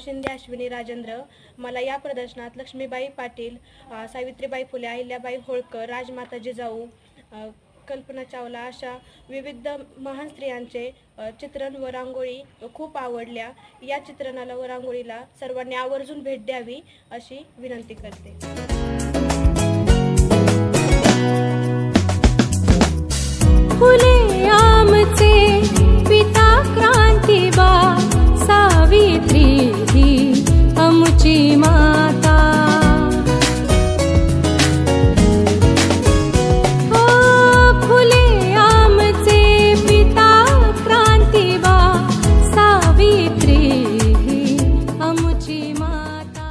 शिंदे अश्विनी राजेंद्र. मला या प्रदर्शनात लक्ष्मीबाई पाटील, सावित्रीबाई फुले, अहिल्याबाई होळकर, राजमाता जिजाऊ, कल्पना चावला अशा विविध महान स्त्रियांचे चित्रण व रांगोळी खूप आवडल्या. या चित्रणाला व रांगोळीला सर्वांनी आवर्जून भेट द्यावी अशी विनंती करते. फुले आमचे पिता क्रांतीबा, सावित्री ही आमची माता. हो फुले आमचे पिता क्रांतीबा, सावित्री ही आमची माता.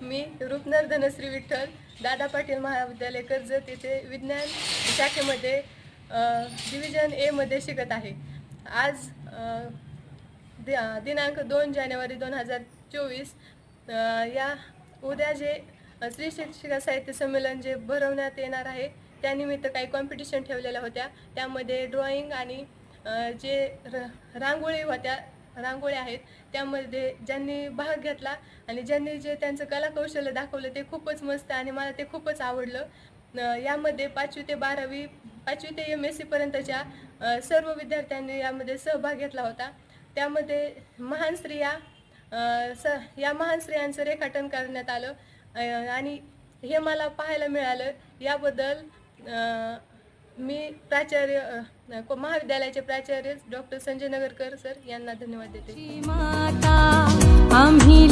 मी रूपनर धनश्री विठ्ठल, दादा पाटील महाविद्यालय कर्जत येथे विज्ञान शाखेमध्ये डिव्हिजन ए मध्ये शिकत आहे. आज दिनांक 2 जानेवारी 2024 या उद्या जे स्त्री शिक्षिका साहित्य संमेलन जे भरवण्यात येणार आहे त्यानिमित्त काही कॉम्पिटिशन ठेवलेल्या होत्या. त्यामध्ये ड्रॉइंग आणि जे रांगोळी होत्या, रांगोळ्या आहेत, त्यामध्ये ज्यांनी भाग घेतला आणि ज्यांनी जे त्यांचं कलाकौशल्य दाखवलं ते खूपच मस्त आणि मला ते खूपच आवडलं. यामध्ये 5वी ते 12वी, 5वी ते MSc पर्यंतच्या सर्व विद्यार्थ्यांनी यामध्ये सहभाग घेतला होता. त्यामध्ये महान स्त्रिया या महान स्त्रियांचं रेखाटन करण्यात आलं आणि हे मला पाहायला मिळालं. याबद्दल मी प्राचार्य महाविद्यालयाचे प्राचार्य डॉक्टर संजय नगरकर सर यांना धन्यवाद देते. माता आम्ही